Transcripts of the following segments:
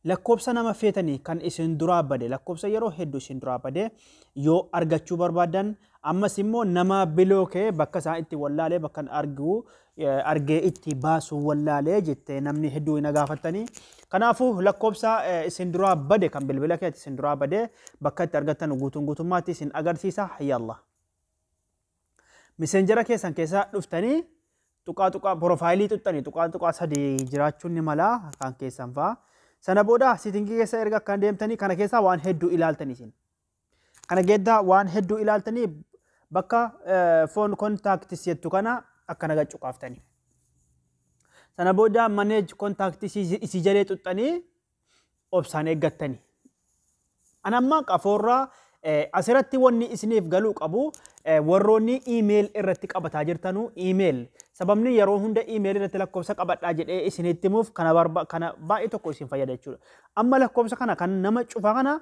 lakkoofsa nama feetanii kan isin duraa bade lakkoofsa yeroo hedduu isin duraa bade yoo argachuu barbaadan ammas immoo nama bilookee bakka isaan itti wallaalee bakka argee itti baasu wallaalee jettee namni hedduu ina gaafatanii kanaafuu lakkoofsa isin duraa bade kan bilbila keetti isin duraa bade bakka itti argattan guutummaatti isin agarsiisa yalla messenjera keessan keessa dhuftanii tuqaa profaayilii xuxxanii tuqaa sadii jiraachuun ni mala kan keessan faa sana booda sitingii keessa erga kan deemtanii kana keessa waan hedduu ilaaltanii isin kana geeddaa waan hedduu ilaaltanii bakka phone contacts jettu kana akkana gacuqaaftanii sana booda manage contacts isi jalee xuxxanii obsaan eeggattanii anamma qafoorraa asirratti wanni isiniif galuu qabu warroonni email irratti qabataa jirtanu email sababni yeroo hunda email irratti lakkoofsa qabadhaa jedhee isinitti himuuf kana baay'ee tokko isin fayyada jechuudha amma lakkoofsa kana kan nama cufa kana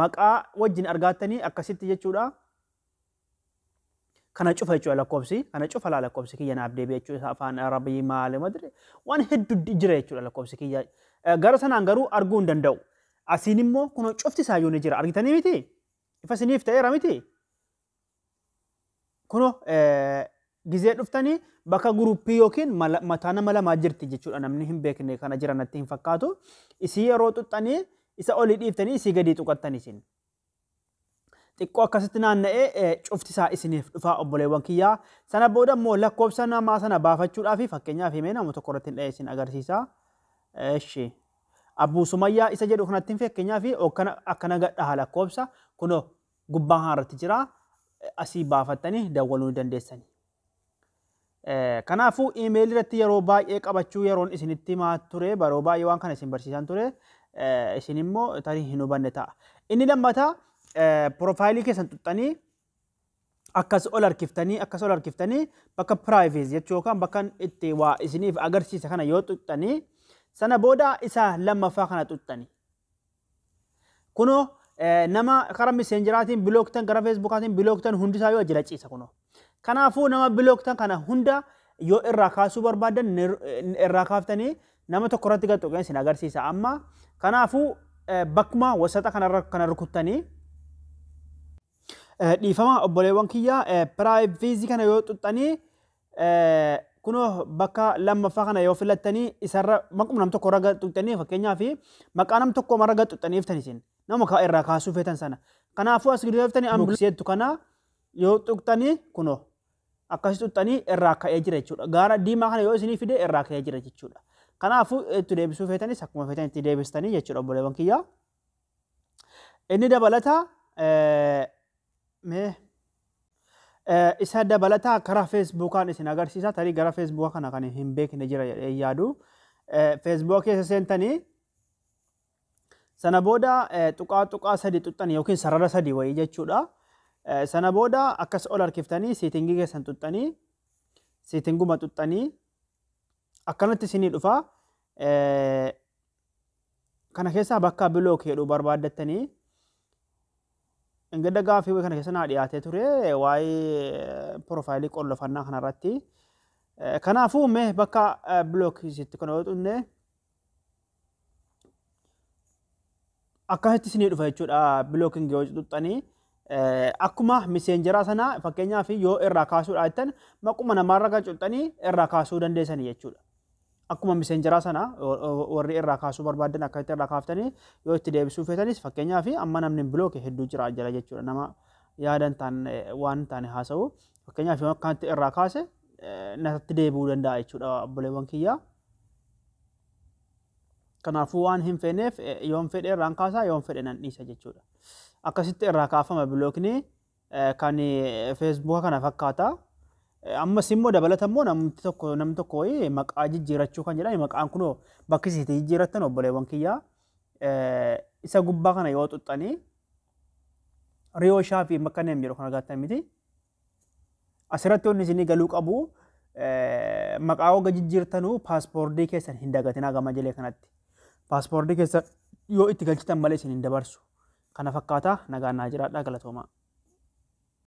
maqaa wajjin argattanii akkasitti jechuudha kana cufa jechuudha lakkoofsi kana cufa laa lakkoofsi kiyya naaf deebi'e jechuudha afaan arabii maali madri waan hedduu jira jechuudha lakkoofsi kiyya gara sanaan garuu arguu hin danda'u asiin immoo kun cufti isaayyuu ni jira argitanii miti ifa siniif ta'eera miti kuno gizee dhuftanii bakka guruppii yookiin mataa nama lamaa jirti jechuudha namni hin beekne kana jira natti hin fakkaatu isii yeroo xuxxanii isa olii dhiiftanii isii gadi tuqattanii isin xiqqoo akkasitti naanna'ee cufti isaa isiniif dhufaa obboleewwan kiyyaa sana booda immoo lakkoofsa namaa sana baafachuudhaaf fakkeenyaaf himee nama tokko irratti hin dha'e isin agarsiisa eshi Abbuu Sumayyaa isa jedhu kanatti hin fakkeenyaaf akkana gadhaa lakkoofsa kuno gubbaa haarratti jira asii baafattanii dawwaluu dandeessanii kanaafuu email irratti yeroo baay'ee qabachuu yeroon isinitti himaa ture baroo baay'ee waan kana isin barsiisan ture isin immoo tarii hin hubanne ta'a inni lammataa profaayilii keessan xuxxanii akkas ol harkiftanii bakka privacy jechuu yookaan bakka itti waa isiniif agarsiisa kana yoo xuxxanii sana booda isa lammaffaa kana xuxxanii kuno nama karaa messengeraatiin bilooktan gara feesbuukaatiin bilooktan hundisaa yoo jira ciisa kuno kanaafuu nama bilooktan kana hunda yoo irraa kaasuu barbaadan irraa kaaftanii nama tokko irratti gad isin agarsiisa amma kanaafuu bakkuma wasaxa kana rukuttanii dhiifama obboleewwan kiyya privacy kana yoo xuxxanii kuno bakka lammaffaa kana yoo filattanii isarra maquma nam tokko irra gad xuxxanii fakkeenyaaf maqaa nam tokko marra gad xuxxaniiftanii isin nama irraa kaasuu feetan sana kanaafuu as gadi feeftanii ambuseettu kana yoo xuxxanii kuno akkasi xuxxanii irraa ka'ee jira jechuudha gaara diimaa kana yoo isinii fide irraa ka'ee jira jechuudha kanaafuu itti deebisuu feetanis akkuma feetan itti deebistanii jechuudha obboleewwan kiyyaa inni dabalataa isa dabalataa karaa feesbuukaan isin agarsiisa tarii gara feesbuukaa kana kan hin beekne jira yaadu feesbuukaa keessa seentanii sana booda tuqaa sadii xuxxanii yookiin sarara sadii wayii jechuudha sana booda akkas ol harkiftanii siitingii keessan xuxxanii siitinguma xuxxanii akkanatti isinii dhufa kana keessaa bakka bilook jedhu barbaaddattanii ingada gaafii kana keessa naa dhiyaatee ture waa'ee profaayilii qollofannaa kanarratti kanaafuu mee bakka bilook sitti kana yoo xunne akkasitti isinii dhufa jechuudha bilooking yoo xuxxanii akkuma messengeraa sana fakkeenyaaf yoo irraa kaasuudhaa jettan maquma namaarra kan xuxxanii irraa kaasuu dandeessanii jechuudha akkuma messengeraa sana warri irraa kaasuu barbaadan akkasitti irraa kaaftanii yoo itti deebisuu feetanis fakkeenyaaf amma namni bilooke hedduu jira jala jechuudha nama yaadan waan taane haasa'u fakkeenyaaf yoo akkanatti irraa kaase natti deebi'uu danda'a jechuudha obboleewwan kiyyaa kanaafuu waan hin feeneef yoon fedhe irraan kaasaa yoon fedhe nan dhiisa jechuudha akkasitti irraa kaafama bilookni kan feesbuuka kana fakkaata ammas immoo dabalata immoo namni tokko maqaa jijjiirachuu kan jedhan maqaan kunoo bakki isiitti jijjiirattan obboleewwan kiyyaa isa gubbaa kana yoo xuxxanii riyoo shaafii bakka neem jedhu kan argattan miti asirratti wanni isinii galuu qabu maqaa wagga jijjiirtanuu paaspoortii keessan hin dagatinaa gama jalee kanatti paaspoortii keessan yoo itti galchitan malee isin hin dabarsu kana fakkaata nagaan naa jiraadhaa galatooma.